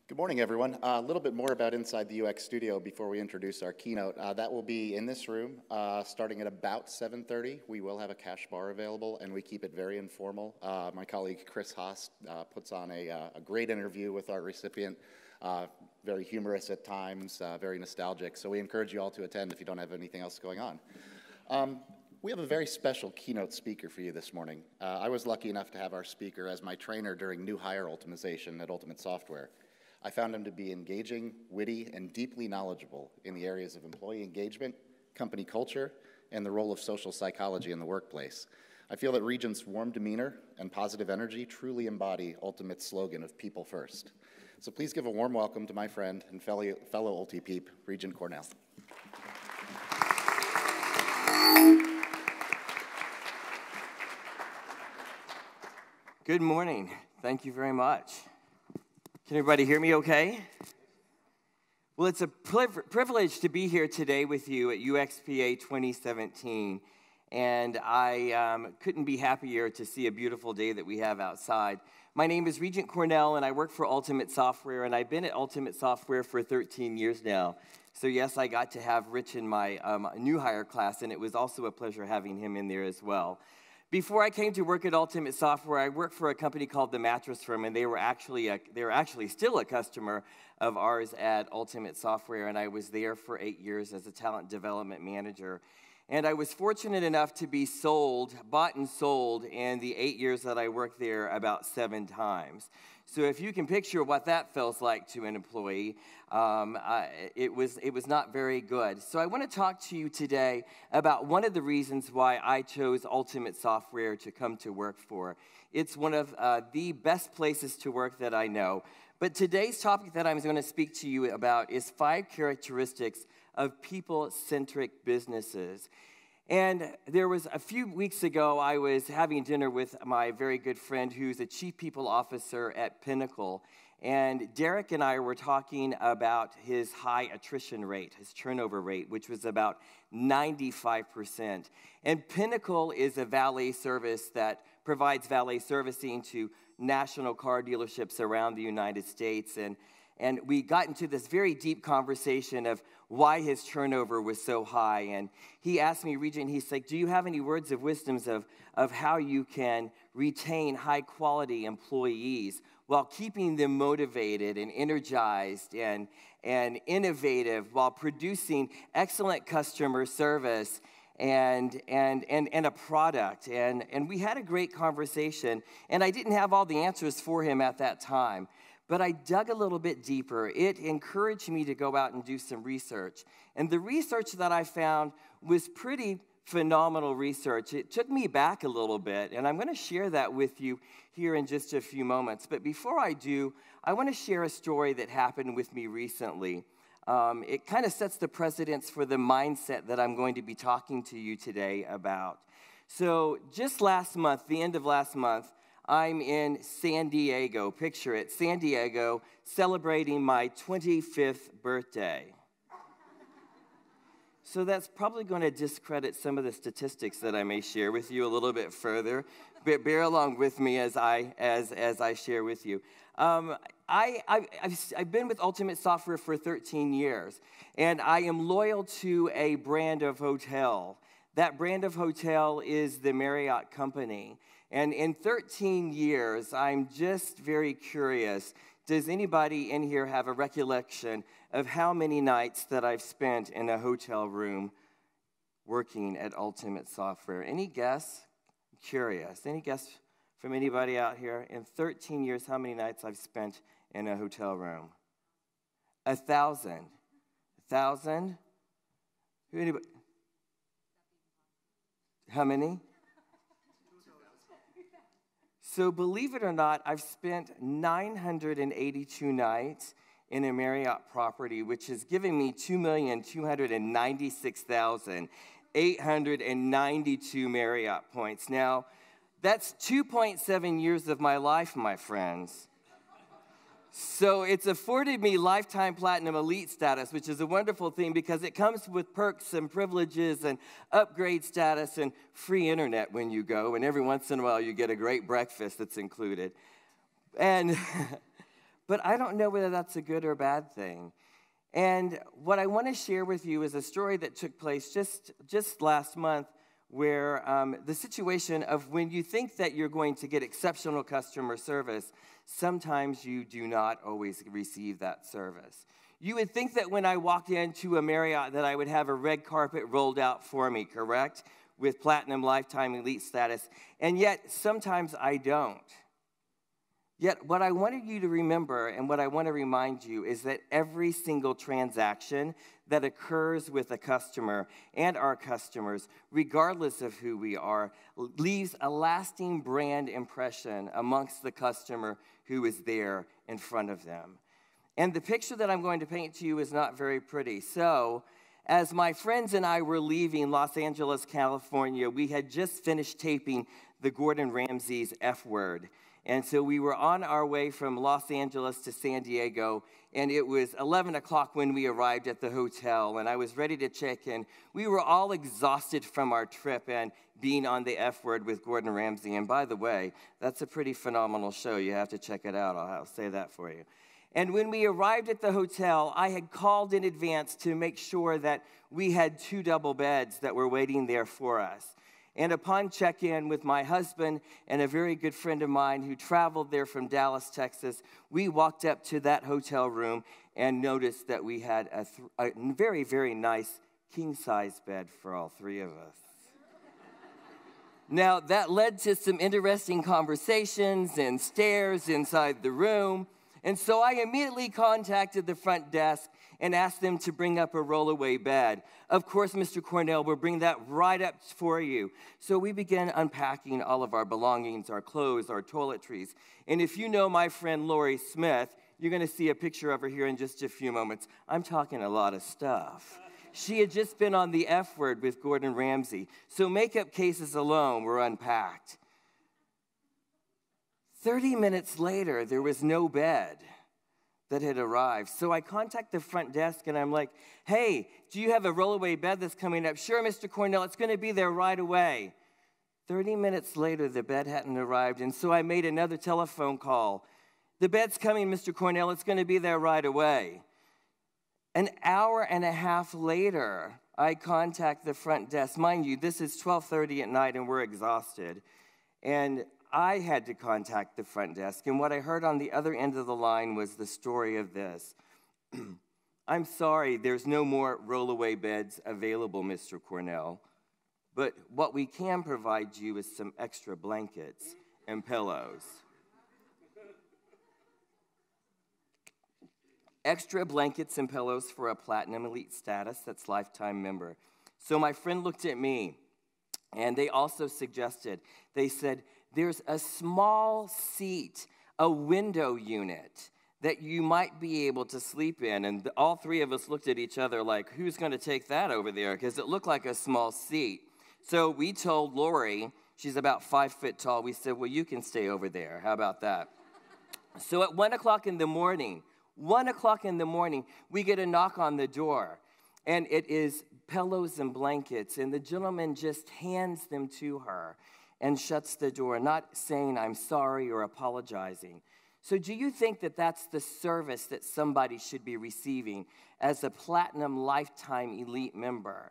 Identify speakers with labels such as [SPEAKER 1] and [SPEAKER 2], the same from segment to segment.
[SPEAKER 1] Good morning, everyone. A little bit more about Inside the UX Studio before we introduce our keynote. That will be in this room starting at about 7:30. We will have a cash bar available, and we keep it very informal. My colleague Chris Haas puts on a great interview with our recipient, very humorous at times, very nostalgic. So we encourage you all to attend if you don't have anything else going on. We have a very special keynote speaker for you this morning. I was lucky enough to have our speaker as my trainer during new hire ultimization at Ultimate Software. I found him to be engaging, witty, and deeply knowledgeable in the areas of employee engagement, company culture, and the role of social psychology in the workplace. I feel that Regent's warm demeanor and positive energy truly embody Ultimate's slogan of people first. So please give a warm welcome to my friend and fellow Ulti Peep, Regent Cornell.
[SPEAKER 2] Good morning. Thank you very much. Can everybody hear me okay? Well, it's a privilege to be here today with you at UXPA 2017, and I couldn't be happier to see a beautiful day that we have outside. My name is Regent Cornell, and I work for Ultimate Software, and I've been at Ultimate Software for 13 years now. So yes, I got to have Rich in my new hire class, and it was also a pleasure having him in there as well. Before I came to work at Ultimate Software, I worked for a company called the Mattress Firm, and they were actually still a customer of ours at Ultimate Software, and I was there for 8 years as a talent development manager. And I was fortunate enough to be bought and sold in the 8 years that I worked there about 7 times. So if you can picture what that feels like to an employee, it was not very good. So I want to talk to you today about one of the reasons why I chose Ultimate Software to come to work for. It's one of the best places to work that I know. But today's topic that I'm going to speak to you about is 5 characteristics of people-centric businesses. And there was a few weeks ago, I was having dinner with my very good friend who's a chief people officer at Pinnacle. And Derek and I were talking about his high attrition rate, his turnover rate, which was about 95%. And Pinnacle is a valet service that provides valet servicing to national car dealerships around the United States. And we got into this very deep conversation of why his turnover was so high. And he asked me, Regent, he's like, do you have any words of wisdom of how you can retain high-quality employees while keeping them motivated and energized and innovative while producing excellent customer service and a product? And we had a great conversation, and I didn't have all the answers for him at that time. But I dug a little bit deeper. It encouraged me to go out and do some research. And the research that I found was pretty phenomenal research. It took me back a little bit, and I'm going to share that with you here in just a few moments. But before I do, I want to share a story that happened with me recently. It kind of sets the precedence for the mindset that I'm going to be talking to you today about. So just last month, the end of last month, I'm in San Diego, picture it, San Diego, celebrating my 25th birthday. So that's probably going to discredit some of the statistics that I may share with you a little bit further, but bear along with me as I share with you. I've been with Ultimate Software for 13 years, and I am loyal to a brand of hotel. That brand of hotel is the Marriott Company. And in 13 years, I'm just very curious, does anybody in here have a recollection of how many nights that I've spent in a hotel room working at Ultimate Software? Any guess? Curious. Any guess from anybody out here? In 13 years, how many nights I've spent in a hotel room? 1,000. 1,000? Anybody? How many? So believe it or not, I've spent 982 nights in a Marriott property, which is giving me 2,296,892 Marriott points. Now, that's 2.7 years of my life, my friends. So it's afforded me lifetime platinum elite status, which is a wonderful thing because it comes with perks and privileges and upgrade status and free internet when you go. And every once in a while, you get a great breakfast that's included. And but I don't know whether that's a good or bad thing. And what I want to share with you is a story that took place just last month, where the situation of when you think that you're going to get exceptional customer service, sometimes you do not always receive that service. You would think that when I walked into a Marriott that I would have a red carpet rolled out for me, correct? With Platinum Lifetime Elite status, and yet sometimes I don't. Yet what I wanted you to remember and what I want to remind you is that every single transaction that occurs with a customer and our customers, regardless of who we are, leaves a lasting brand impression amongst the customer who is there in front of them. And the picture that I'm going to paint to you is not very pretty. So, as my friends and I were leaving Los Angeles, California, we had just finished taping the Gordon Ramsay's F Word. And so we were on our way from Los Angeles to San Diego, and it was 11 o'clock when we arrived at the hotel, and I was ready to check in. We were all exhausted from our trip and being on the F Word with Gordon Ramsay. And by the way, that's a pretty phenomenal show. You have to check it out. I'll say that for you. And when we arrived at the hotel, I had called in advance to make sure that we had 2 double beds that were waiting there for us. And upon check-in with my husband and a very good friend of mine who traveled there from Dallas, Texas, we walked up to that hotel room and noticed that we had a very, very nice king-size bed for all 3 of us. Now, that led to some interesting conversations and stares inside the room. And so I immediately contacted the front desk and asked them to bring up a rollaway bed. Of course, Mr. Cornell will bring that right up for you. So we began unpacking all of our belongings, our clothes, our toiletries. And if you know my friend Lori Smith, you're going to see a picture of her here in just a few moments. I'm talking a lot of stuff. She had just been on the F Word with Gordon Ramsay. So makeup cases alone were unpacked. 30 minutes later, there was no bed that had arrived. So I contact the front desk, and I'm like, hey, do you have a rollaway bed that's coming up? Sure, Mr. Cornell, it's going to be there right away. 30 minutes later, the bed hadn't arrived, and so I made another telephone call. The bed's coming, Mr. Cornell, it's going to be there right away. An hour and a half later, I contact the front desk. Mind you, this is 12:30 at night, and we're exhausted. And I had to contact the front desk, and what I heard on the other end of the line was the story of this. I'm sorry, there's no more rollaway beds available, Mr. Cornell, but what we can provide you is some extra blankets and pillows. Extra blankets and pillows for a Platinum Elite status, that's lifetime member. So my friend looked at me, and they also suggested, they said, there's a small seat, a window unit that you might be able to sleep in. And all 3 of us looked at each other like, who's going to take that over there? Because it looked like a small seat. So we told Lori, she's about 5 foot tall, we said, well, you can stay over there. How about that? So at 1 o'clock in the morning, we get a knock on the door. And it is pillows and blankets. And the gentleman just hands them to her and shuts the door, not saying I'm sorry or apologizing. So do you think that that's the service that somebody should be receiving as a Platinum Lifetime Elite member?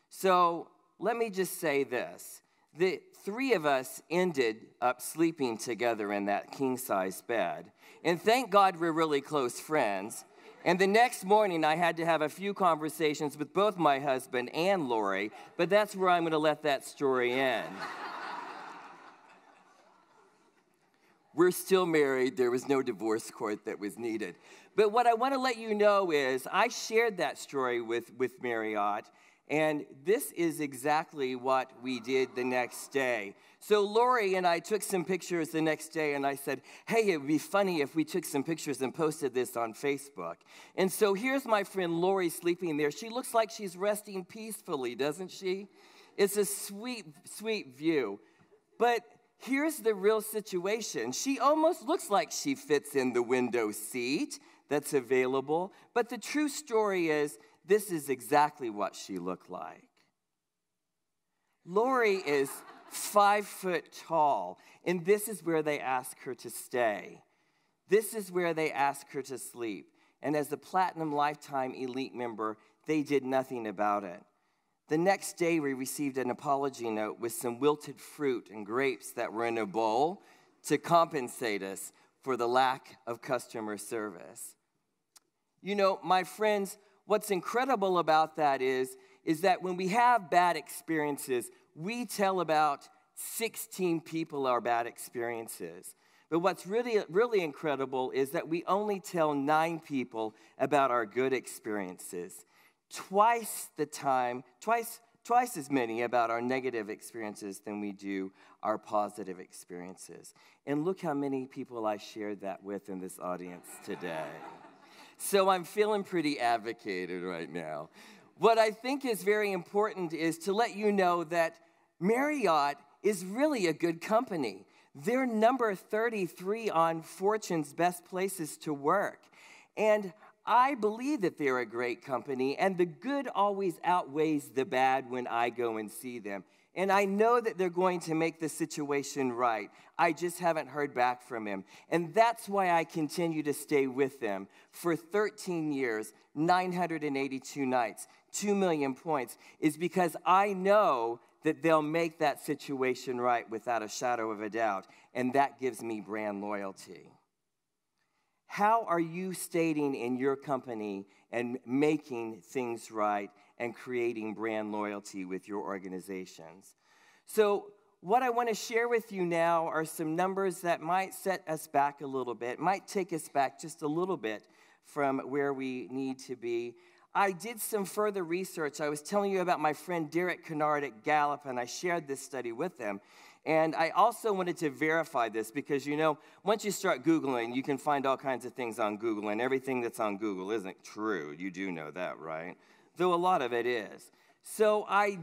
[SPEAKER 2] So let me just say this. The 3 of us ended up sleeping together in that king-size bed. And thank God we're really close friends. And the next morning, I had to have a few conversations with both my husband and Lori, but that's where I'm going to let that story end. We're still married. There was no divorce court that was needed. But what I want to let you know is I shared that story with Marriott, and this is exactly what we did the next day. So Lori and I took some pictures the next day, and I said, hey, it would be funny if we took some pictures and posted this on Facebook. And so here's my friend Lori sleeping there. She looks like she's resting peacefully, doesn't she? It's a sweet, sweet view. But here's the real situation. She almost looks like she fits in the window seat that's available, but the true story is this is exactly what she looked like. Lori is 5 foot tall, and this is where they ask her to stay. This is where they asked her to sleep. And as a Platinum Lifetime Elite member, they did nothing about it. The next day, we received an apology note with some wilted fruit and grapes that were in a bowl to compensate us for the lack of customer service. You know, my friends, what's incredible about that is that when we have bad experiences, we tell about 16 people our bad experiences. But what's really incredible is that we only tell 9 people about our good experiences. Twice as many about our negative experiences than we do our positive experiences. And look how many people I shared that with in this audience today. So I'm feeling pretty advocated right now. What I think is very important is to let you know that Marriott is really a good company. They're number 33 on Fortune's best places to work. And I believe that they're a great company, and the good always outweighs the bad when I go and see them. And I know that they're going to make the situation right. I just haven't heard back from him. And that's why I continue to stay with them for 13 years, 982 nights, 2 million points, is because I know that they'll make that situation right without a shadow of a doubt. And that gives me brand loyalty. How are you staying in your company and making things right and creating brand loyalty with your organizations? So what I want to share with you now are some numbers that might set us back a little bit, might take us back just a little bit from where we need to be. I did some further research. I was telling you about my friend Derek Kennard at Gallup, and I shared this study with them. And I also wanted to verify this because, you know, once you start Googling, you can find all kinds of things on Google, and everything that's on Google isn't true. You do know that, right? Though a lot of it is. So I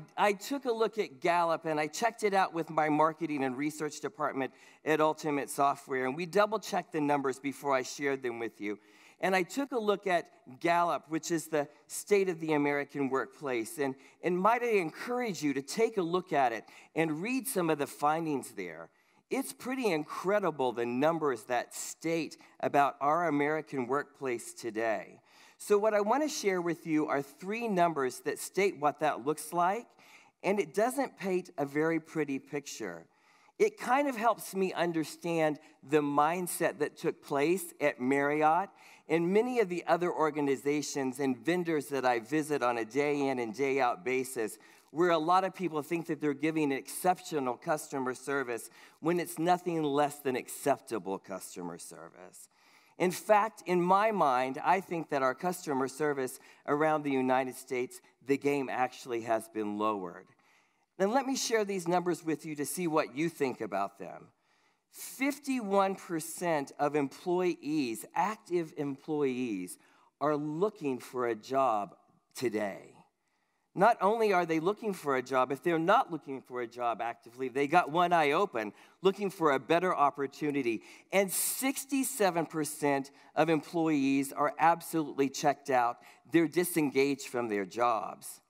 [SPEAKER 2] took a look at Gallup, and I checked it out with my marketing and research department at Ultimate Software, and we double-checked the numbers before I shared them with you. And I took a look at Gallup, which is the state of the American workplace. And might I encourage you to take a look at it and read some of the findings there. It's pretty incredible, the numbers that state about our American workplace today. So what I want to share with you are 3 numbers that state what that looks like. And it doesn't paint a very pretty picture. It kind of helps me understand the mindset that took place at Marriott and many of the other organizations and vendors that I visit on a day in and day out basis, where a lot of people think that they're giving exceptional customer service when it's nothing less than acceptable customer service. In fact, in my mind, I think that our customer service around the United States, the game actually has been lowered. Then let me share these numbers with you to see what you think about them. 51% of employees, active employees, are looking for a job today. Not only are they looking for a job, if they're not looking for a job actively, they got one eye open, looking for a better opportunity. And 67% of employees are absolutely checked out. They're disengaged from their jobs.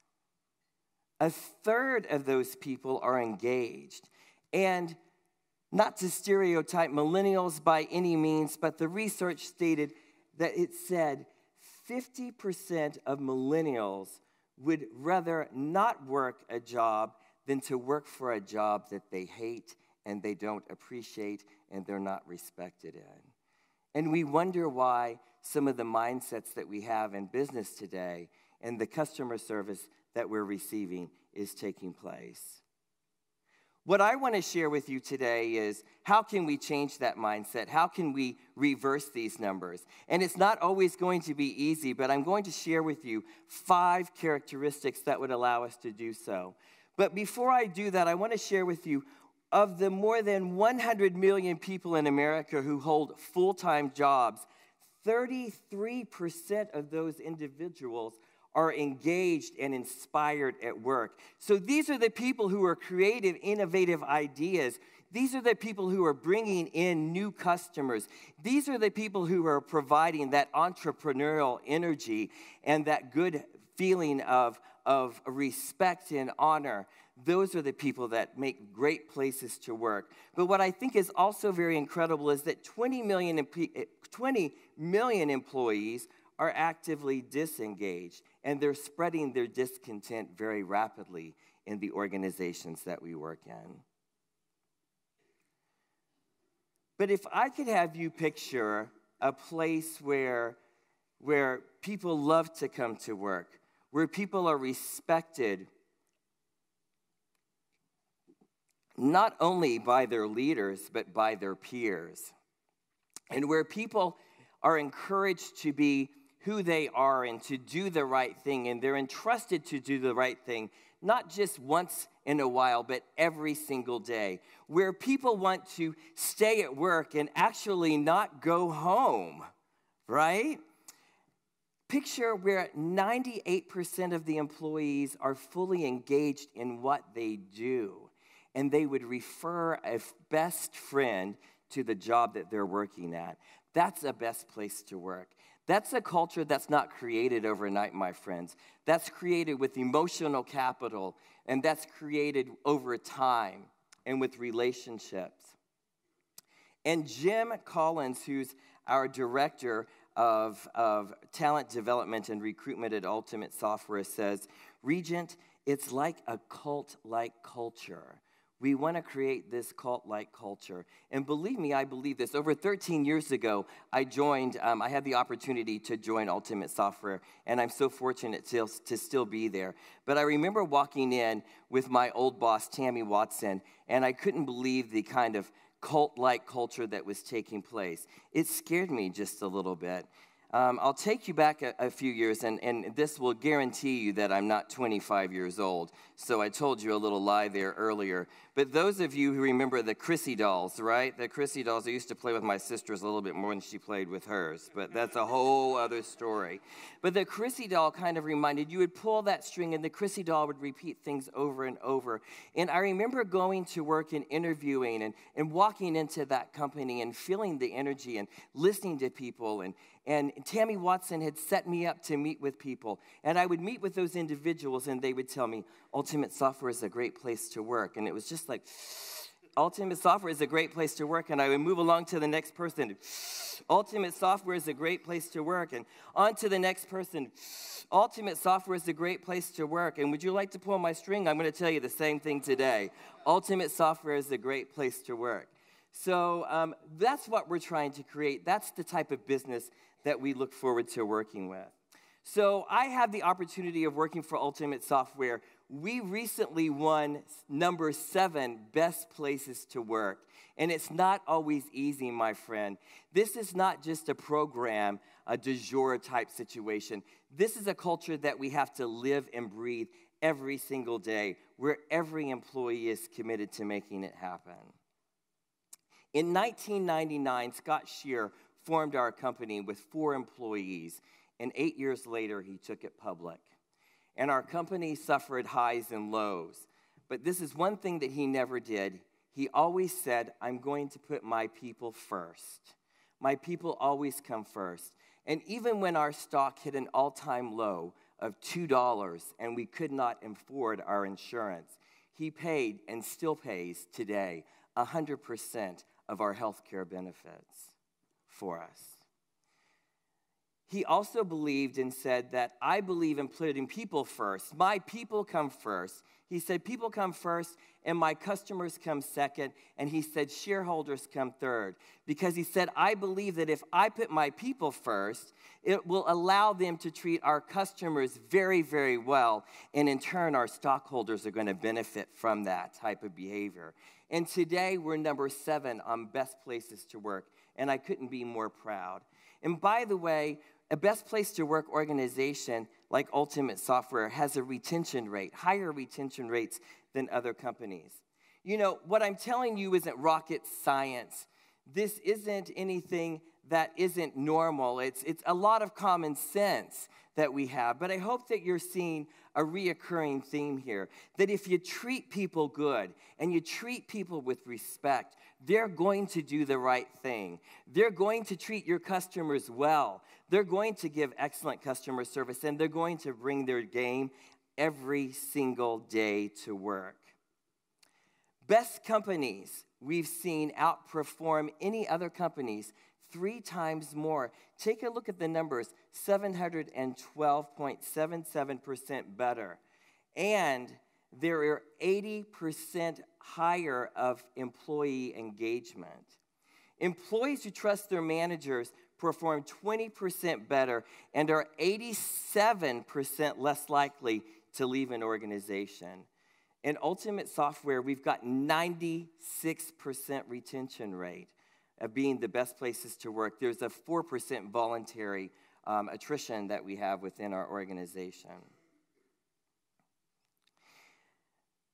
[SPEAKER 2] A third of those people are engaged. And not to stereotype millennials by any means, but the research stated that it said 50% of millennials would rather not work a job than to work for a job that they hate and they don't appreciate and they're not respected in. And we wonder why some of the mindsets that we have in business today and the customer service that we're receiving is taking place. What I want to share with you today is how can we change that mindset? How can we reverse these numbers? And it's not always going to be easy, but I'm going to share with you 5 characteristics that would allow us to do so. But before I do that, I want to share with you, of the more than 100 million people in America who hold full-time jobs, 33% of those individuals are engaged and inspired at work. So these are the people who are creative, innovative ideas. These are the people who are bringing in new customers. These are the people who are providing that entrepreneurial energy and that good feeling of respect and honor those are the people that make great places to work. But what I think is also very incredible is that 20 million employees are actively disengaged, and they're spreading their discontent very rapidly in the organizations that we work in. But if I could have you picture a place where people love to come to work, where people are respected not only by their leaders, but by their peers, and where people are encouraged to be who they are and to do the right thing, and they're entrusted to do the right thing, not just once in a while, but every single day, where people want to stay at work and actually not go home, right? Picture where 98% of the employees are fully engaged in what they do, and they would refer a best friend to the job that they're working at. That's a best place to work. That's a culture that's not created overnight, my friends. That's created with emotional capital, and that's created over time and with relationships. And Jim Collins, who's our director of talent development and recruitment at Ultimate Software, says, Regent, it's like a cult-like culture. We want to create this cult-like culture. And believe me, I believe this. Over 13 years ago, I had the opportunity to join Ultimate Software, and I'm so fortunate to still be there. But I remember walking in with my old boss, Tammy Watson, and I couldn't believe the kind of cult-like culture that was taking place. It scared me just a little bit. I'll take you back a few years, and this will guarantee you that I'm not 25 years old. So I told you a little lie there earlier. But those of you who remember the Chrissy dolls, right? The Chrissy dolls, I used to play with my sisters a little bit more than she played with hers. But that's a whole other story. But the Chrissy doll kind of reminded, you would pull that string, and the Chrissy doll would repeat things over and over. And I remember going to work and interviewing and walking into that company and feeling the energy and listening to people. And Tammy Watson had set me up to meet with people. And I would meet with those individuals, and they would tell me, Ultimate Software is a great place to work. And it was just like, Ultimate Software is a great place to work. And I would move along to the next person. Ultimate Software is a great place to work. And on to the next person. Ultimate Software is a great place to work. And would you like to pull my string? I'm going to tell you the same thing today. Ultimate Software is a great place to work. So that's what we're trying to create. That's the type of business that we look forward to working with. So I had the opportunity of working for Ultimate Software. We recently won number 7 best places to work. And it's not always easy, my friend. This is not just a program, a du jour type situation. This is a culture that we have to live and breathe every single day, where every employee is committed to making it happen. In 1999, Scott Shear formed our company with 4 employees, and 8 years later, he took it public. And our company suffered highs and lows. But this is one thing that he never did. He always said, I'm going to put my people first. My people always come first. And even when our stock hit an all-time low of $2 and we could not afford our insurance, he paid and still pays today 100% of our health care benefits for us. He also believed and said that I believe in putting people first. My people come first. He said people come first and my customers come second. And he said shareholders come third. Because he said, I believe that if I put my people first, it will allow them to treat our customers very, very well. And in turn, our stockholders are going to benefit from that type of behavior. And today, we're number 7 on best places to work. And I couldn't be more proud. And by the way, a best place to work organization like Ultimate Software has a retention rate, higher retention rates than other companies. You know, what I'm telling you isn't rocket science. This isn't anything that isn't normal. It's a lot of common sense that we have. But I hope that you're seeing a reoccurring theme here, that if you treat people good and you treat people with respect, they're going to do the right thing. They're going to treat your customers well. They're going to give excellent customer service, and they're going to bring their game every single day to work. Best companies we've seen outperform any other companies 3 times more. Take a look at the numbers, 712.77% better. And there are 80% higher of employee engagement. Employees who trust their managers perform 20% better and are 87% less likely to leave an organization. In Ultimate Software, we've got 96% retention rate of being the best places to work. There's a 4% voluntary attrition that we have within our organization.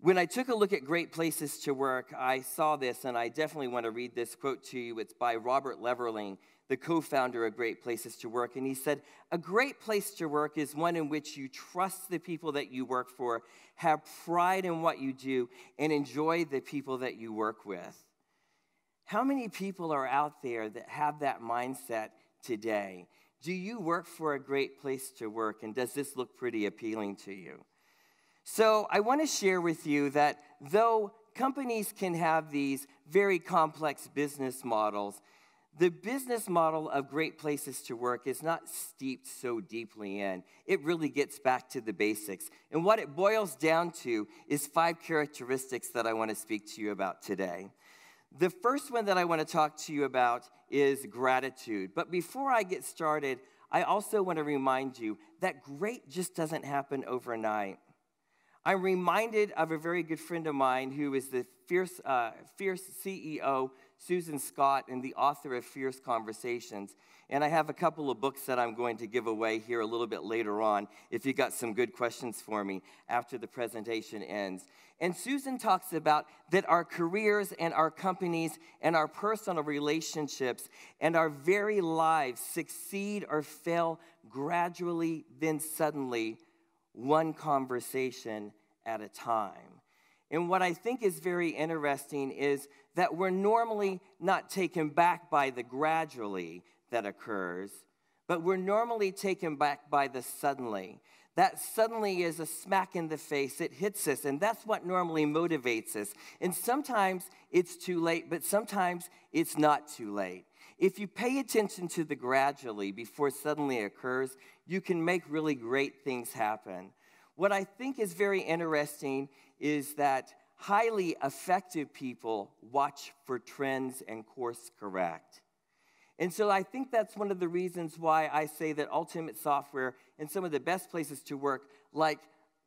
[SPEAKER 2] When I took a look at great places to work, I saw this, and I definitely want to read this quote to you. It's by Robert Leverling, the co-founder of Great Places to Work, and he said, "A great place to work is one in which you trust the people that you work for, have pride in what you do, and enjoy the people that you work with." How many people are out there that have that mindset today? Do you work for a great place to work, and does this look pretty appealing to you? So I want to share with you that though companies can have these very complex business models, the business model of Great Places to Work is not steeped so deeply in. It really gets back to the basics. And what it boils down to is 5 characteristics that I want to speak to you about today. The first one that I want to talk to you about is gratitude. But before I get started, I also want to remind you that great just doesn't happen overnight. I'm reminded of a very good friend of mine who is the Fierce CEO, Susan Scott, and the author of Fierce Conversations. And I have a couple of books that I'm going to give away here a little bit later on if you got some good questions for me after the presentation ends. And Susan talks about that our careers and our companies and our personal relationships and our very lives succeed or fail gradually, then suddenly, one conversation at a time. And what I think is very interesting is that we're normally not taken back by the gradually that occurs, but we're normally taken back by the suddenly. That suddenly is a smack in the face. It hits us, and that's what normally motivates us. And sometimes it's too late, but sometimes it's not too late. If you pay attention to the gradually before suddenly occurs, you can make really great things happen. What I think is very interesting is that highly effective people watch for trends and course correct. And so I think that's one of the reasons why I say that Ultimate Software and some of the best places to work, like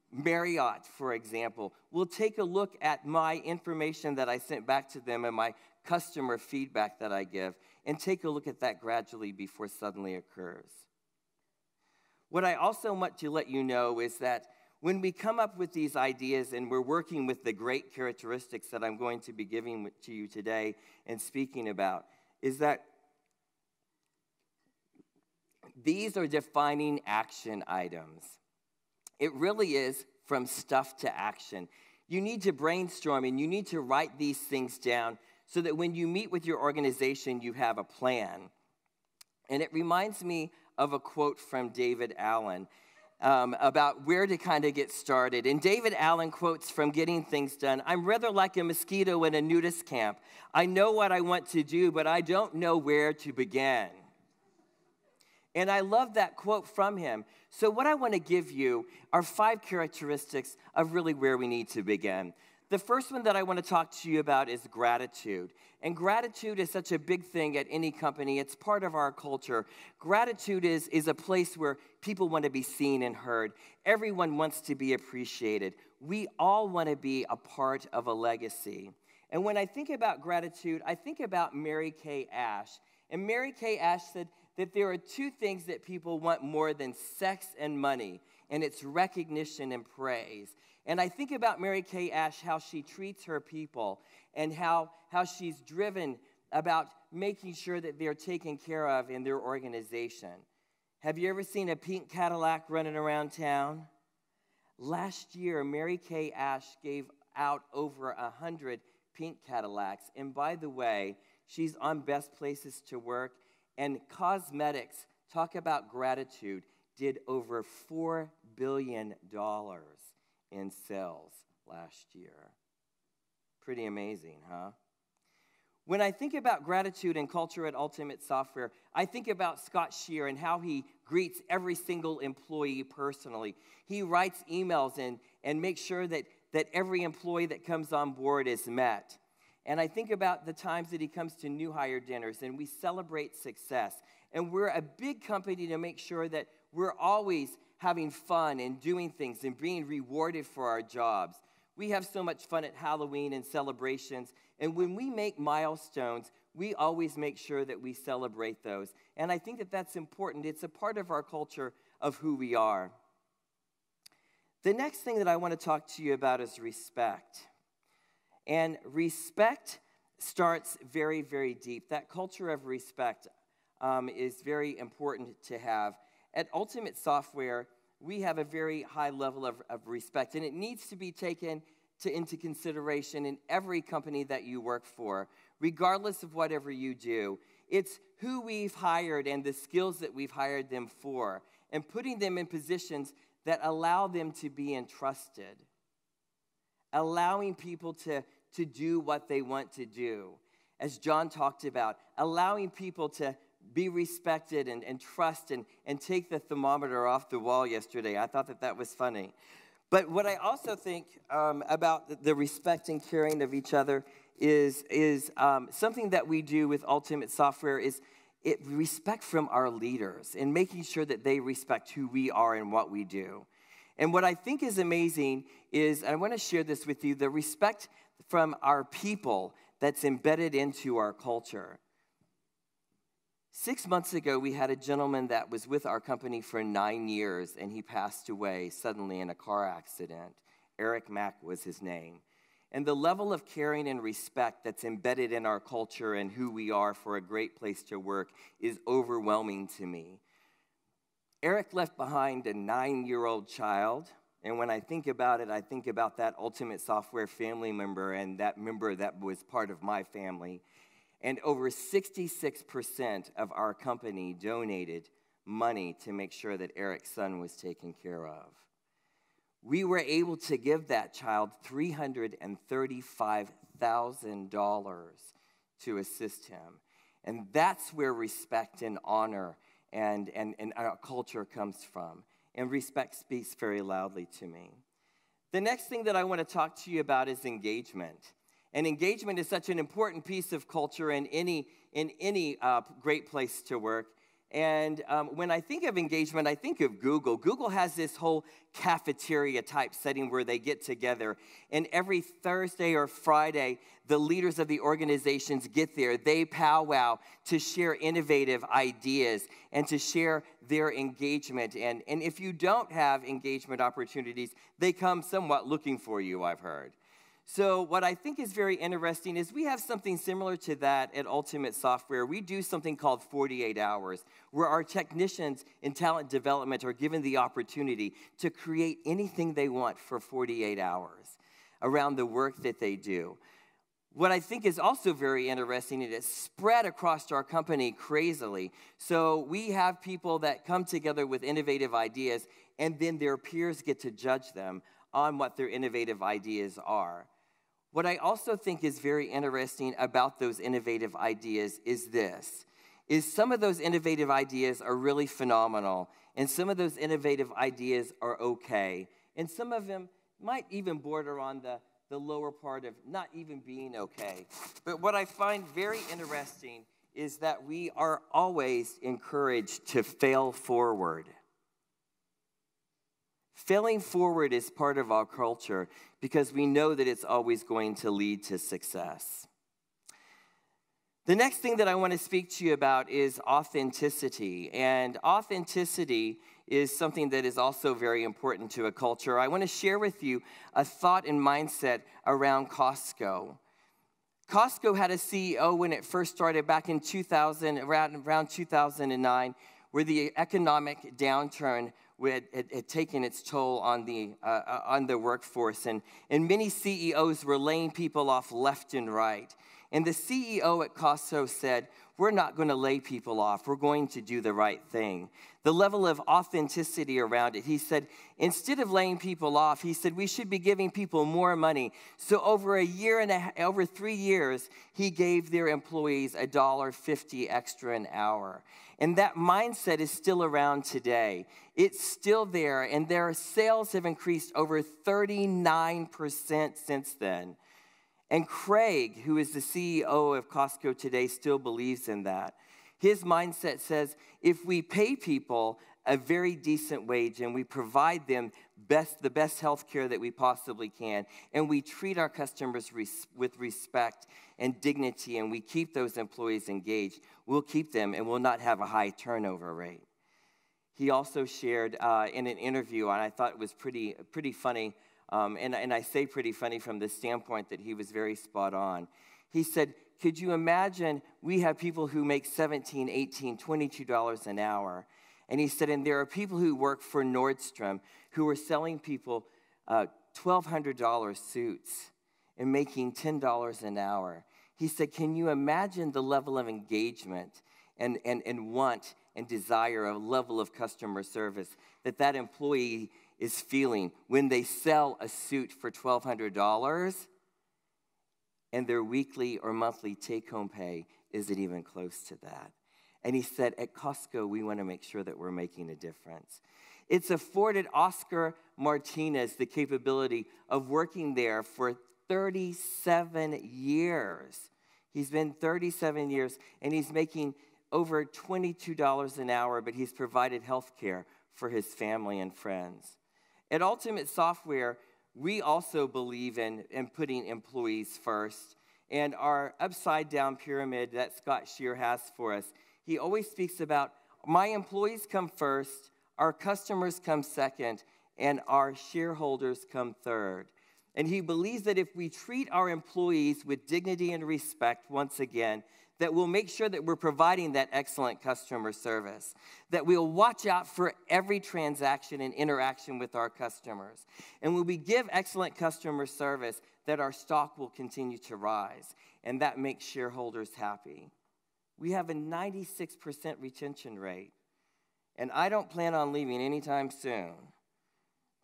[SPEAKER 2] Marriott, for example, will take a look at my information that I sent back to them and my customer feedback that I give, and take a look at that gradually before suddenly occurs. What I also want to let you know is that when we come up with these ideas and we're working with the great characteristics that I'm going to be giving to you today and speaking about, is that these are defining action items. It really is from stuff to action. You need to brainstorm and you need to write these things down so that when you meet with your organization, you have a plan. And it reminds me of a quote from David Allen about where to kind of get started. And David Allen quotes from Getting Things Done, "I'm rather like a mosquito in a nudist camp. I know what I want to do, but I don't know where to begin." And I love that quote from him. So what I want to give you are 5 characteristics of really where we need to begin. The first one that I want to talk to you about is gratitude. And gratitude is such a big thing at any company. It's part of our culture. Gratitude is a place where people want to be seen and heard. Everyone wants to be appreciated. We all want to be a part of a legacy. And when I think about gratitude, I think about Mary Kay Ash. And Mary Kay Ash said that there are 2 things that people want more than sex and money, and it's recognition and praise. And I think about Mary Kay Ash, how she treats her people, and how she's driven about making sure that they're taken care of in their organization. Have you ever seen a pink Cadillac running around town? Last year, Mary Kay Ash gave out over 100 pink Cadillacs. And by the way, she's on Best Places to Work. And cosmetics, talk about gratitude, did over $4 billion in sales last year. Pretty amazing, huh? When I think about gratitude and culture at Ultimate Software, I think about Scott Shear and how he greets every single employee personally. He writes emails and makes sure that every employee that comes on board is met. And I think about the times that he comes to new hire dinners and we celebrate success. And we're a big company to make sure that we're always having fun and doing things and being rewarded for our jobs. We have so much fun at Halloween and celebrations. And when we make milestones, we always make sure that we celebrate those. And I think that that's important. It's a part of our culture of who we are. The next thing that I want to talk to you about is respect. And respect starts very, very deep. That culture of respect is very important to have. At Ultimate Software, we have a very high level of respect, and it needs to be taken into consideration in every company that you work for, regardless of whatever you do. It's who we've hired and the skills that we've hired them for, and putting them in positions that allow them to be entrusted, allowing people to do what they want to do. As John talked about, allowing people to be respected and trust and take the thermometer off the wall yesterday. I thought that was funny. But what I also think about the respect and caring of each other is something that we do with Ultimate Software is respect from our leaders and making sure that they respect who we are and what we do. And what I think is amazing is, I want to share this with you, the respect from our people that's embedded into our culture. 6 months ago, we had a gentleman that was with our company for 9 years, and he passed away suddenly in a car accident. Eric Mack was his name. And the level of caring and respect that's embedded in our culture and who we are for a great place to work is overwhelming to me. Eric left behind a 9-year-old child, and when I think about it, I think about that Ultimate Software family member and that member that was part of my family. And over 66% of our company donated money to make sure that Eric's son was taken care of. We were able to give that child $335,000 to assist him. And that's where respect and honor and our culture comes from. And respect speaks very loudly to me. The next thing that I want to talk to you about is engagement. And engagement is such an important piece of culture in any great place to work. And when I think of engagement, I think of Google. Google has this whole cafeteria type setting where they get together. And every Thursday or Friday, the leaders of the organizations get there. They powwow to share innovative ideas and to share their engagement. And if you don't have engagement opportunities, they come somewhat looking for you, I've heard. So what I think is very interesting is we have something similar to that at Ultimate Software. We do something called 48 hours, where our technicians in talent development are given the opportunity to create anything they want for 48 hours around the work that they do. What I think is also very interesting is it's spread across our company crazily. So we have people that come together with innovative ideas, and then their peers get to judge them on what their innovative ideas are. What I also think is very interesting about those innovative ideas is this, is some of those innovative ideas are really phenomenal, and some of those innovative ideas are okay, and some of them might even border on the lower part of not even being okay. But what I find very interesting is that we are always encouraged to fail forward. Failing forward is part of our culture because we know that it's always going to lead to success. The next thing that I want to speak to you about is authenticity. And authenticity is something that is also very important to a culture. I want to share with you a thought and mindset around Costco. Costco had a CEO when it first started back in 2000, around 2009, where the economic downturn had taken its toll on the workforce, and many CEOs were laying people off left and right. And the CEO at Costco said, we're not going to lay people off. We're going to do the right thing. The level of authenticity around it, he said, instead of laying people off, he said, we should be giving people more money. So over 3 years, he gave their employees $1.50 extra an hour. And that mindset is still around today. It's still there, and their sales have increased over 39% since then. And Craig, who is the CEO of Costco today, still believes in that. His mindset says, if we pay people a very decent wage and we provide them the best health care that we possibly can, and we treat our customers with respect and dignity, and we keep those employees engaged, we'll keep them and we'll not have a high turnover rate. He also shared in an interview, and I thought it was pretty funny, and I say pretty funny from the standpoint that he was very spot on. He said, could you imagine we have people who make $17, $18, $22 an hour? And he said, and there are people who work for Nordstrom who are selling people $1,200 suits and making $10 an hour. He said, can you imagine the level of engagement and want and desire, a level of customer service that employee is feeling when they sell a suit for $1,200 and their weekly or monthly take-home pay isn't even close to that? And he said, at Costco, we want to make sure that we're making a difference. It's afforded Oscar Martinez the capability of working there for 37 years. He's been 37 years, and he's making over $22 an hour, but he's provided health care for his family and friends. At Ultimate Software, we also believe in putting employees first. And our upside-down pyramid that Scott Shear has for us, he always speaks about, my employees come first, our customers come second, and our shareholders come third. And he believes that if we treat our employees with dignity and respect, once again, that we'll make sure that we're providing that excellent customer service, that we'll watch out for every transaction and interaction with our customers. And when we give excellent customer service, that our stock will continue to rise, and that makes shareholders happy. We have a 96% retention rate, and I don't plan on leaving anytime soon.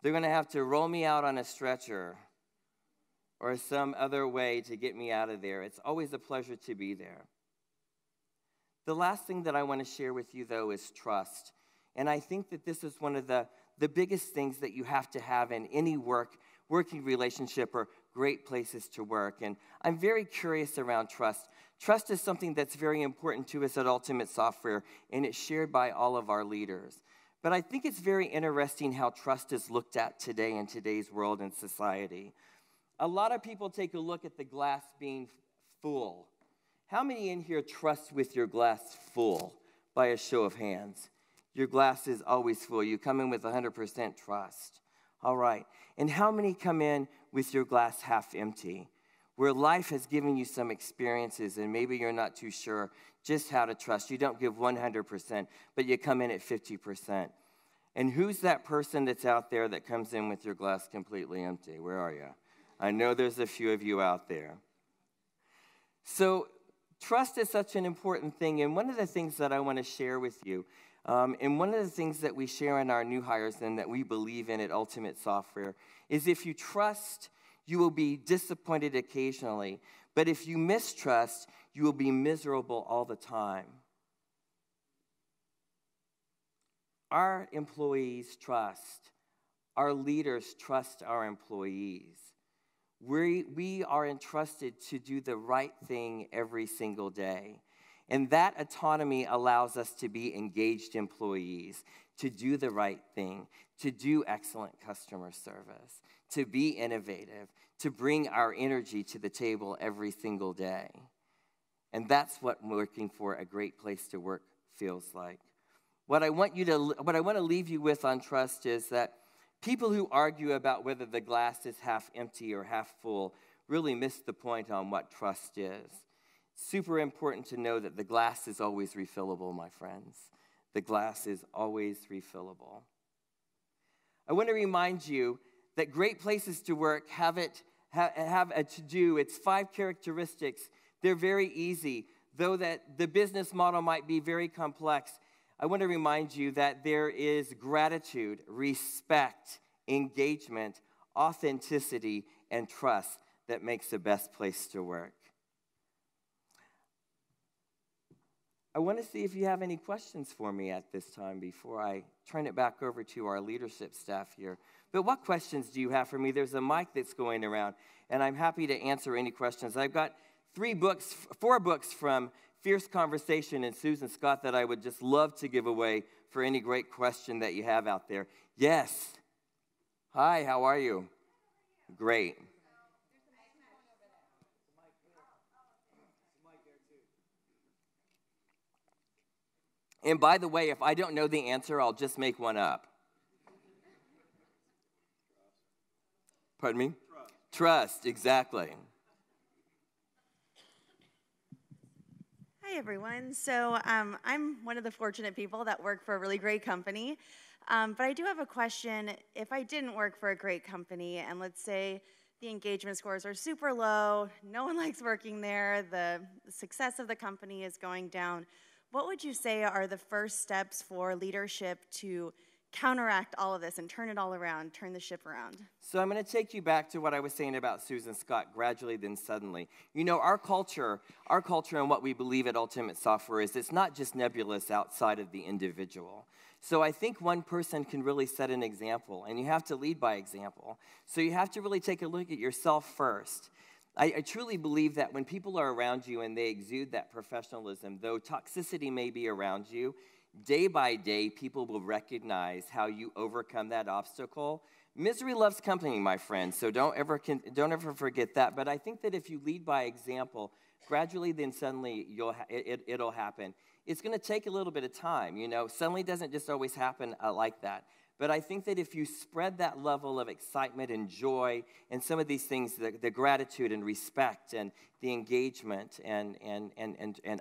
[SPEAKER 2] They're going to have to roll me out on a stretcher or some other way to get me out of there. It's always a pleasure to be there. The last thing that I want to share with you, though, is trust. And I think that this is one of the biggest things that you have to have in any working relationship or great places to work. And I'm very curious around trust. Trust is something that's very important to us at Ultimate Software, and it's shared by all of our leaders. But I think it's very interesting how trust is looked at today in today's world and society. A lot of people take a look at the glass being full. How many in here trust with your glass full? By a show of hands. Your glass is always full. You come in with 100% trust. All right. And how many come in with your glass half empty, where life has given you some experiences and maybe you're not too sure just how to trust? You don't give 100%, but you come in at 50%. And who's that person that's out there that comes in with your glass completely empty? Where are you? I know there's a few of you out there. So trust is such an important thing, and one of the things that I want to share with you, and one of the things that we share in our new hires and that we believe in at Ultimate Software, is if you trust, you will be disappointed occasionally, but if you mistrust, you will be miserable all the time. Our employees trust. Our leaders trust our employees. We are entrusted to do the right thing every single day. And that autonomy allows us to be engaged employees, to do the right thing, to do excellent customer service, to be innovative, to bring our energy to the table every single day. And that's what working for a great place to work feels like. What I want to leave you with on trust is that people who argue about whether the glass is half empty or half full really miss the point on what trust is. Super important to know that the glass is always refillable, my friends. The glass is always refillable. I want to remind you that great places to work have a to-do. It's 5 characteristics. They're very easy, though that the business model might be very complex. I want to remind you that there is gratitude, respect, engagement, authenticity, and trust that makes the best place to work. I want to see if you have any questions for me at this time before I turn it back over to our leadership staff here. But what questions do you have for me? There's a mic that's going around, and I'm happy to answer any questions. I've got 4 books from Fierce Conversation and Susan Scott that I would just love to give away for any great question that you have out there. Yes. Hi, how are you? Great. And by the way, if I don't know the answer, I'll just make one up. Pardon me? Trust, exactly.
[SPEAKER 3] Hi, everyone. So I'm one of the fortunate people that work for a really great company. But I do have a question. If I didn't work for a great company, and let's say the engagement scores are super low, no one likes working there, the success of the company is going down, what would you say are the first steps for leadership to counteract all of this and turn it all around, turn the ship around?
[SPEAKER 2] So I'm going to take you back to what I was saying about Susan Scott, gradually then suddenly. You know, our culture and what we believe at Ultimate Software is it's not just nebulous outside of the individual. So I think one person can really set an example, and you have to lead by example. So you have to really take a look at yourself first. I truly believe that when people are around you and they exude that professionalism, though toxicity may be around you, day by day, people will recognize how you overcome that obstacle. Misery loves company, my friend, so don't ever forget that. But I think that if you lead by example, gradually then suddenly it'll happen. It's going to take a little bit of time, you know. Suddenly doesn't just always happen like that. But I think that if you spread that level of excitement and joy and some of these things, the gratitude and respect and the engagement and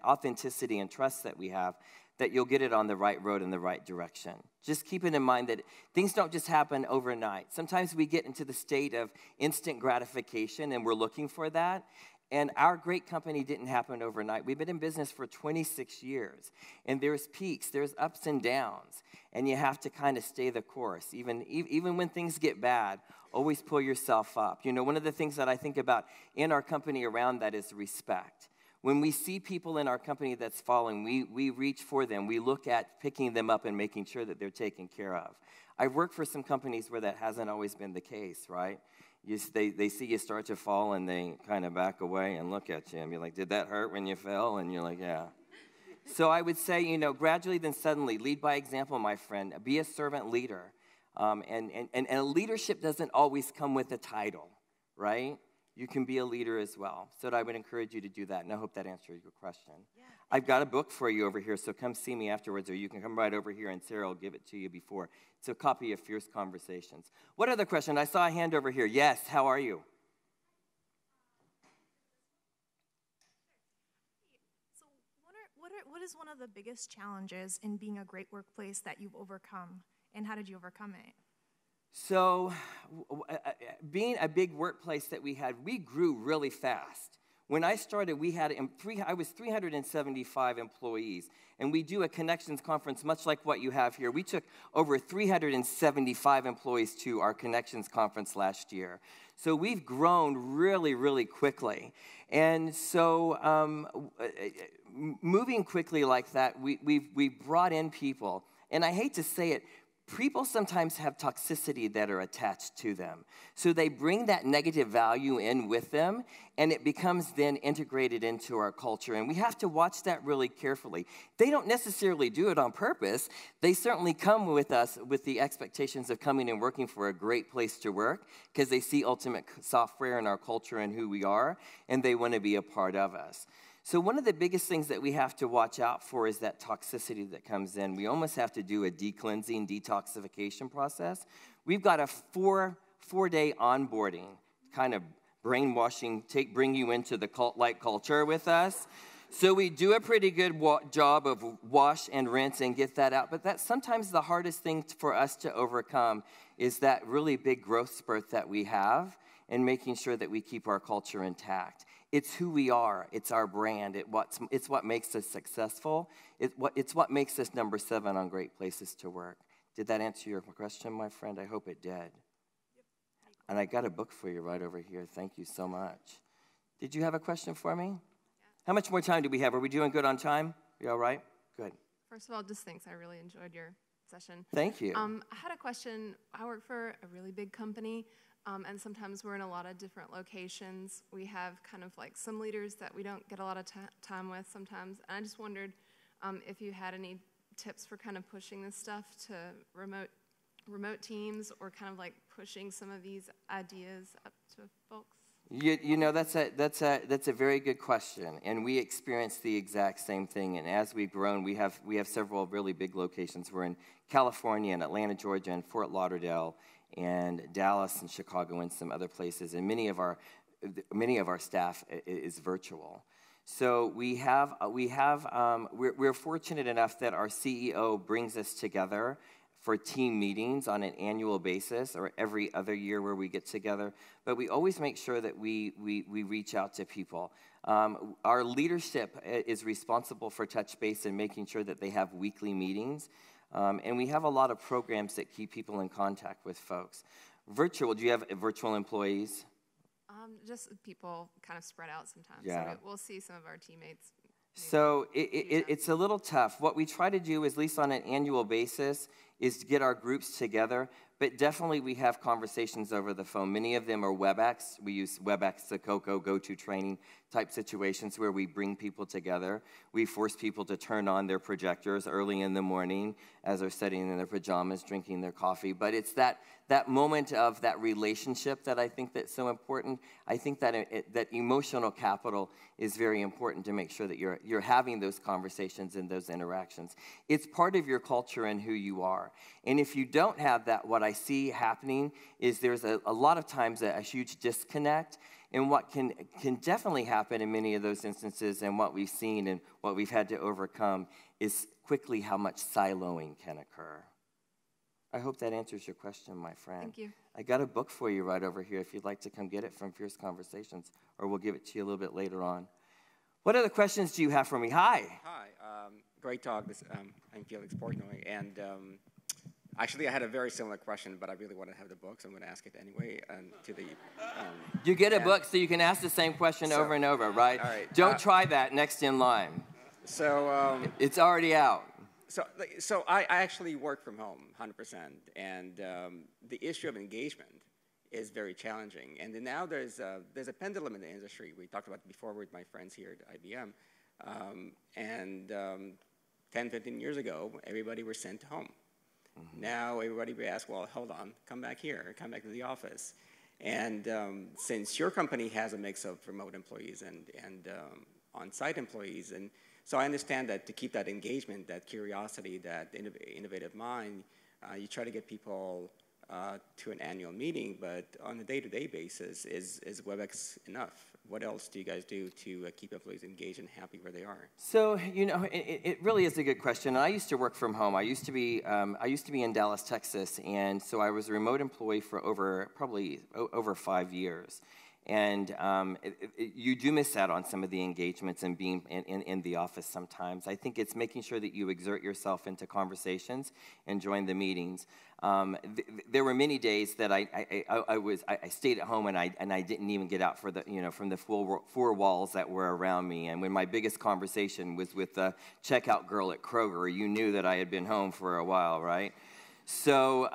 [SPEAKER 2] authenticity and trust that we have, that you'll get it on the right road in the right direction. Just keep it in mind that things don't just happen overnight. Sometimes we get into the state of instant gratification and we're looking for that. And our great company didn't happen overnight. We've been in business for 26 years. And there's peaks, there's ups and downs. And you have to kind of stay the course. Even when things get bad, always pull yourself up. You know, one of the things that I think about in our company around that is respect. When we see people in our company that's falling, we reach for them. We look at picking them up and making sure that they're taken care of. I've worked for some companies where that hasn't always been the case, right? They see you start to fall, and they kind of back away and look at you and be like, did that hurt when you fell? And you're like, yeah. So I would say, you know, gradually then suddenly, lead by example, my friend. Be a servant leader. And leadership doesn't always come with a title, right? You can be a leader as well. So I would encourage you to do that, and I hope that answers your question. Yeah. I've got a book for you over here, so come see me afterwards, or you can come right over here, and Sarah will give it to you before. It's a copy of Fierce Conversations. What other question? I saw a hand over here. Yes, how are you?
[SPEAKER 4] So what is one of the biggest challenges in being a great workplace that you've overcome, and how did you overcome it?
[SPEAKER 2] So being a big workplace that we had, we grew really fast. When I started, I was 375 employees, and we do a connections conference much like what you have here. We took over 375 employees to our connections conference last year. So we've grown really, really quickly. And so moving quickly like that, we've brought in people. And I hate to say it, people sometimes have toxicity that are attached to them. So they bring that negative value in with them, and it becomes then integrated into our culture. And we have to watch that really carefully. They don't necessarily do it on purpose. They certainly come with us with the expectations of coming and working for a great place to work because they see Ultimate Software in our culture and who we are, and they want to be a part of us. So one of the biggest things that we have to watch out for is that toxicity that comes in. We almost have to do a de-cleansing, detoxification process. We've got a four-day onboarding, kind of brainwashing, bring you into the cult-like culture with us. So we do a pretty good job of wash and rinse and get that out, but that's sometimes the hardest thing for us to overcome is that really big growth spurt that we have and making sure that we keep our culture intact. It's who we are. It's our brand. It's what makes us successful. It's what makes us number 7 on Great Places to Work. Did that answer your question, my friend? I hope it did. And I got a book for you right over here. Thank you so much. Did you have a question for me? How much more time do we have? Are we doing good on time? You all right? Good.
[SPEAKER 5] First of all, just thanks. I really enjoyed your session.
[SPEAKER 2] Thank you.
[SPEAKER 5] I had a question. I work for a really big company, and sometimes we're in a lot of different locations. We have kind of like some leaders that we don't get a lot of time with sometimes. And I just wondered if you had any tips for kind of pushing this stuff to remote teams, or kind of like pushing some of these ideas up to folks.
[SPEAKER 2] You know, that's a very good question, and we experience the exact same thing. And as we've grown, we have several really big locations. We're in California and Atlanta, Georgia, and Fort Lauderdale, and Dallas and Chicago, and some other places. And many of our staff is virtual. So we're fortunate enough that our CEO brings us together for team meetings on an annual basis, or every other year where we get together. But we always make sure that we reach out to people. Our leadership is responsible for touch base and making sure that they have weekly meetings. And we have a lot of programs that keep people in contact with folks. Virtual, do you have virtual employees?
[SPEAKER 5] Just people kind of spread out sometimes.
[SPEAKER 2] Yeah.
[SPEAKER 5] So we'll see some of our teammates.
[SPEAKER 2] So it's a little tough. What we try to do, at least on an annual basis, is to get our groups together. But definitely we have conversations over the phone. Many of them are WebEx. We use WebEx, the Coco go-to training type situations where we bring people together. We force people to turn on their projectors early in the morning as they're sitting in their pajamas, drinking their coffee. But it's that moment of that relationship that I think that's so important. I think that that emotional capital is very important to make sure that you're having those conversations and those interactions. It's part of your culture and who you are. And if you don't have that, what I see happening is there's a lot of times a huge disconnect. And what can definitely happen in many of those instances, and what we've seen and what we've had to overcome, is quickly how much siloing can occur. I hope that answers your question, my friend.
[SPEAKER 5] Thank you.
[SPEAKER 2] I got a book for you right over here if you'd like to come get it from Fierce Conversations, or we'll give it to you a little bit later on. What other questions do you have for me? Hi.
[SPEAKER 6] Hi. Great talk. I'm Felix Portnoy, and actually, I had a very similar question, but I really want to have the book, so I'm going to ask it anyway.
[SPEAKER 2] You get a book so you can ask the same question over and over, right?
[SPEAKER 6] All right.
[SPEAKER 2] Don't try that next in line.
[SPEAKER 6] So
[SPEAKER 2] it's already out.
[SPEAKER 6] So I actually work from home 100%, and the issue of engagement is very challenging. And then now there's a pendulum in the industry. We talked about it before with my friends here at IBM. 10, 15 years ago, everybody was sent home. Mm-hmm. Now everybody we ask, well, hold on, come back here, come back to the office. And since your company has a mix of remote employees and on-site employees, and so I understand that to keep that engagement, that curiosity, that innovative mind, you try to get people to an annual meeting, but on a day-to-day basis, is WebEx enough? What else do you guys do to keep employees engaged and happy where they are?
[SPEAKER 2] So, you know, it really is a good question. I used to work from home. I used to be in Dallas, Texas, and so I was a remote employee for probably over 5 years. And you do miss out on some of the engagements and being in the office sometimes. I think it's making sure that you exert yourself into conversations and join the meetings. There were many days that I stayed at home and I didn't even get out from the four walls that were around me. And when my biggest conversation was with the checkout girl at Kroger, you knew that I had been home for a while, right? So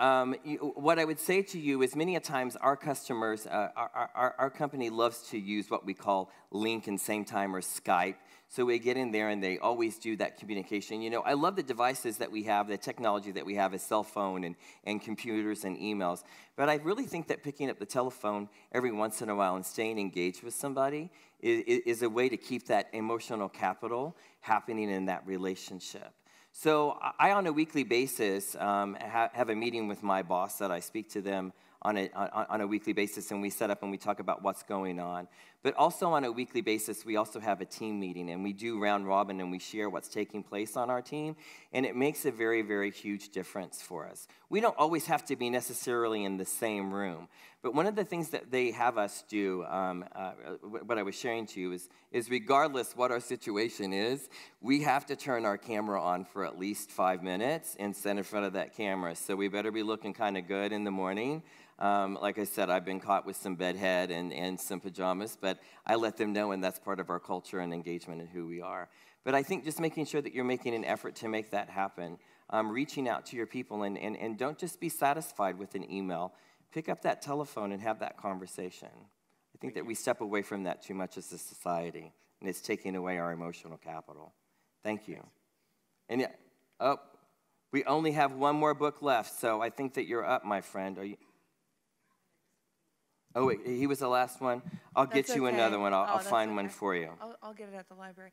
[SPEAKER 2] what I would say to you is many a times our customers, our company loves to use what we call Link and Same Time or Skype. So we get in there and they always do that communication. You know, I love the devices that we have, the technology that we have, a cell phone and computers and emails. But I really think that picking up the telephone every once in a while and staying engaged with somebody is a way to keep that emotional capital happening in that relationship. So I, on a weekly basis, have a meeting with my boss that I speak to them on a weekly basis, and we set up and we talk about what's going on. But also on a weekly basis, we also have a team meeting, and we do round robin, and we share what's taking place on our team, and it makes a very, very huge difference for us. We don't always have to be necessarily in the same room, but one of the things that they have us do, what I was sharing to you, is regardless what our situation is, we have to turn our camera on for at least 5 minutes and stand in front of that camera. So we better be looking kind of good in the morning. Like I said, I've been caught with some bedhead and some pajamas, but I let them know, and that's part of our culture and engagement and who we are. But I think just making sure that you're making an effort to make that happen, reaching out to your people, and don't just be satisfied with an email. Pick up that telephone and have that conversation. I think that we step away from that too much as a society, and it's taking away our emotional capital. Thank you. And yeah, oh, we only have one more book left, so I think that you're up, my friend. Are you? Oh, wait, he was the last one? I'll get you another one. I'll find one for you.
[SPEAKER 7] I'll get it at the library.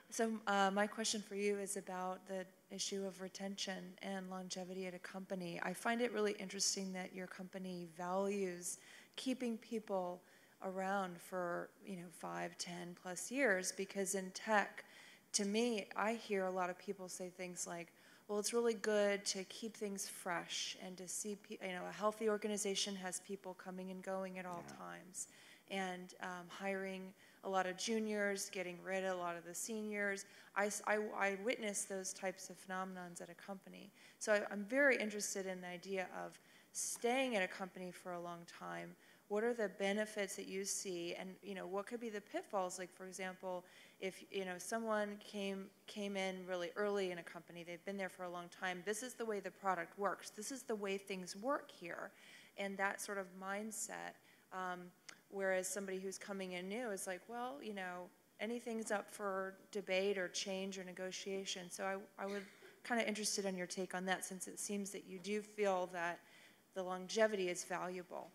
[SPEAKER 7] So my question for you is about the issue of retention and longevity at a company. I find it really interesting that your company values keeping people around for 5, 10 plus years, because in tech, to me, I hear a lot of people say things like, well, it's really good to keep things fresh and to see, a healthy organization has people coming and going at all times, and hiring a lot of juniors, getting rid of a lot of the seniors. I witness those types of phenomenons at a company. So I'm very interested in the idea of staying at a company for a long time. What are the benefits that you see, and what could be the pitfalls? Like, for example, if someone came in really early in a company, they've been there for a long time, this is the way the product works, this is the way things work here, and that sort of mindset, whereas somebody who's coming in new is like, well, anything's up for debate or change or negotiation. So I would kind of interested in your take on that, since it seems that you do feel that the longevity is valuable.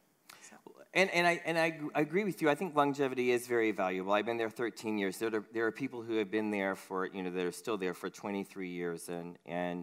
[SPEAKER 7] So.
[SPEAKER 2] And I agree with you. I think longevity is very valuable. I've been there 13 years. There are people who have been there for, that are still there for 23 years. And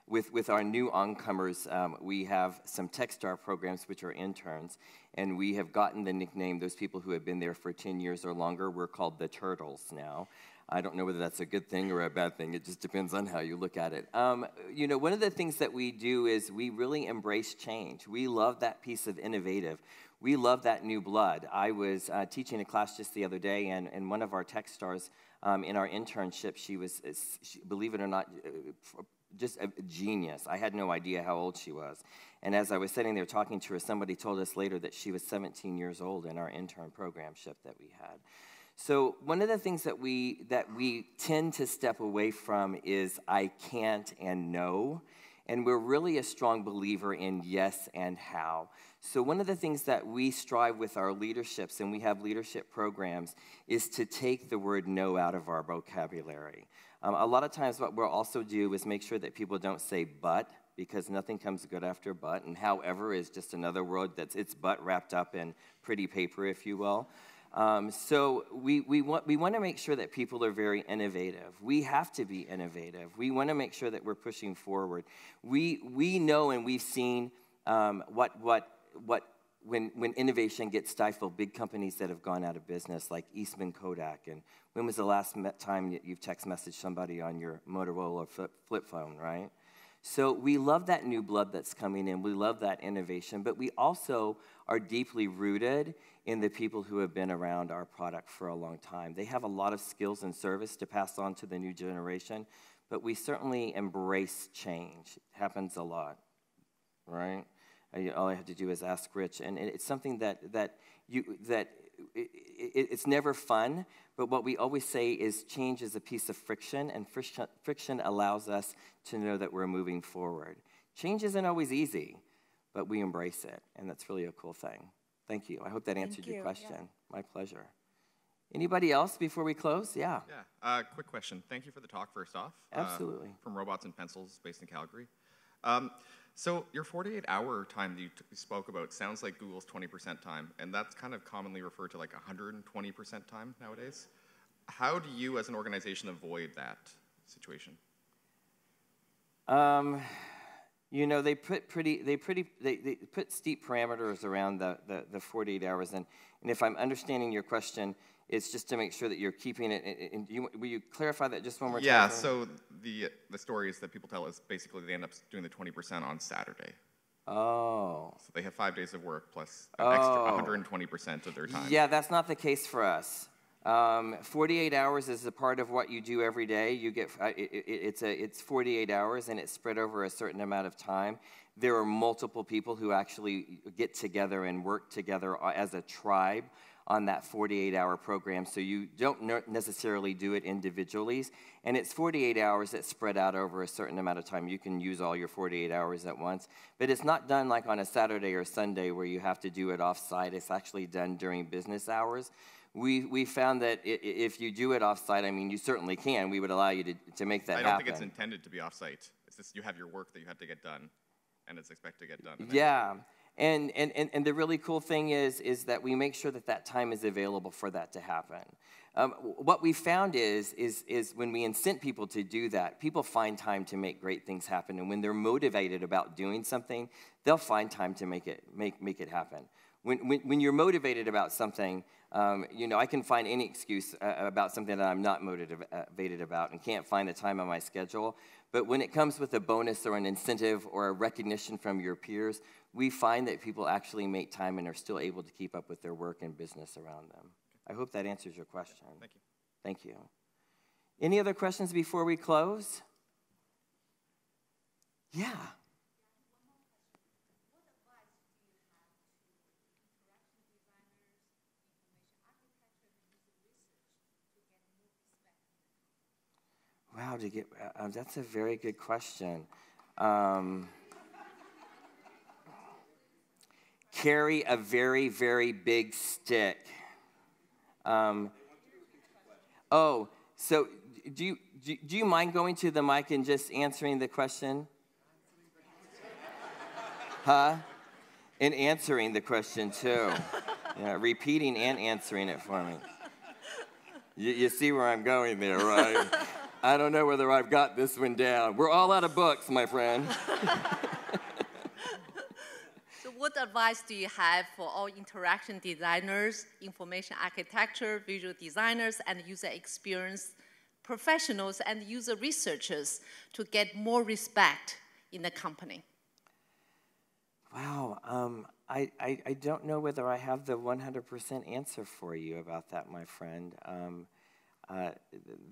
[SPEAKER 2] with our new oncomers, we have some TechStar programs, which are interns. And we have gotten the nickname, those people who have been there for 10 years or longer, we're called the Turtles now. I don't know whether that's a good thing or a bad thing. It just depends on how you look at it. One of the things that we do is we really embrace change. We love that piece of innovative. We love that new blood. I was teaching a class just the other day, and one of our tech stars in our internship, she believe it or not, just a genius. I had no idea how old she was. And as I was sitting there talking to her, somebody told us later that she was 17 years old in our intern programship that we had. So one of the things that we tend to step away from is I can't and no, and we're really a strong believer in yes and how. So one of the things that we strive with our leaderships, and we have leadership programs, is to take the word no out of our vocabulary. A lot of times what we'll also do is make sure that people don't say but, because nothing comes good after but, and however is just another word that's it's but wrapped up in pretty paper, if you will. So we want to make sure that people are very innovative. We have to be innovative. We want to make sure that we're pushing forward. We know, and we've seen when innovation gets stifled, big companies that have gone out of business, like Eastman Kodak. And when was the last time you've text messaged somebody on your Motorola flip phone, right? So we love that new blood that's coming in. We love that innovation, but we also are deeply rooted in the people who have been around our product for a long time. They have a lot of skills and service to pass on to the new generation, but we certainly embrace change. It happens a lot, right? All I have to do is ask Rich, and it's something it's never fun, but what we always say is change is a piece of friction, and friction allows us to know that we're moving forward. Change isn't always easy, but we embrace it, and that's really a cool thing. Thank you. I hope that answered your question. Yeah. My pleasure. Anybody else before we close? Yeah.
[SPEAKER 8] Yeah. Quick question. Thank you for the talk, first off.
[SPEAKER 2] Absolutely. From
[SPEAKER 8] Robots and Pencils, based in Calgary. So your 48-hour time that you spoke about sounds like Google's 20% time, and that's kind of commonly referred to like 120% time nowadays. How do you, as an organization, avoid that situation?
[SPEAKER 2] You know, they put steep parameters around the 48 hours, and if I'm understanding your question, it's just to make sure that you're keeping it. Will you clarify that just one more time?
[SPEAKER 8] Yeah. So the stories that people tell is basically they end up doing the 20% on Saturday.
[SPEAKER 2] Oh.
[SPEAKER 8] So they have 5 days of work plus an extra 120% of their time.
[SPEAKER 2] Yeah, that's not the case for us. 48 hours is a part of what you do every day. You get it's 48 hours, and it's spread over a certain amount of time. There are multiple people who actually get together and work together as a tribe on that 48-hour program, so you don't necessarily do it individually, and it's 48 hours that's spread out over a certain amount of time. You can use all your 48 hours at once, but it's not done like on a Saturday or Sunday where you have to do it off-site. It's actually done during business hours. We found that if you do it off-site, I mean, you certainly can. We would allow you to make that happen.
[SPEAKER 8] I don't think it's intended to be off-site. It's just you have your work that you have to get done, and it's expected to get done.
[SPEAKER 2] Yeah, and the really cool thing is that we make sure that time is available for that to happen. What we found is when we incent people to do that, people find time to make great things happen, and when they're motivated about doing something, they'll find time to make it happen. When you're motivated about something, you know, I can find any excuse about something that I'm not motivated about and can't find the time on my schedule. But when it comes with a bonus or an incentive or a recognition from your peers, we find that people actually make time and are still able to keep up with their work and business around them. I hope that answers your question.
[SPEAKER 8] Thank you.
[SPEAKER 2] Thank you. Any other questions before we close? Yeah. Wow, that's a very good question. Carry a very, very big stick. So do you mind going to the mic and just answering the question? Huh? And answering the question too. Yeah, repeating and answering it for me. You see where I'm going there, right? I don't know whether I've got this one down. We're all out of books, my friend.
[SPEAKER 9] So what advice do you have for all interaction designers, information architecture, visual designers, and user experience professionals and user researchers to get more respect in the company?
[SPEAKER 2] Wow, I don't know whether I have the 100% answer for you about that, my friend.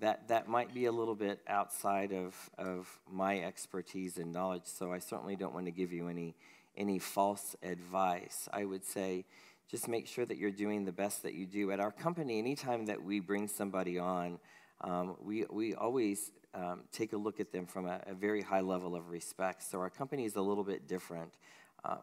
[SPEAKER 2] That might be a little bit outside of my expertise and knowledge, so I certainly don't want to give you any false advice. I would say just make sure that you're doing the best that you do. At our company, anytime that we bring somebody on, we always take a look at them from a very high level of respect. So our company is a little bit different.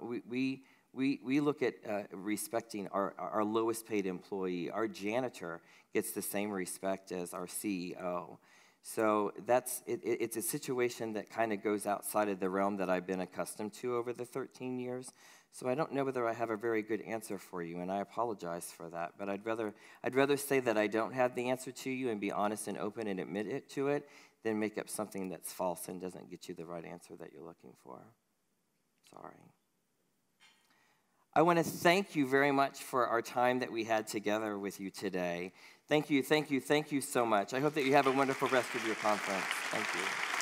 [SPEAKER 2] We look at respecting our lowest paid employee. Our janitor gets the same respect as our CEO. So it's a situation that kind of goes outside of the realm that I've been accustomed to over the 13 years. So I don't know whether I have a very good answer for you, and I apologize for that. But I'd rather say that I don't have the answer to you and be honest and open and admit it to it than make up something that's false and doesn't get you the right answer that you're looking for. Sorry. I want to thank you very much for our time that we had together with you today. Thank you so much. I hope that you have a wonderful rest of your conference. Thank you.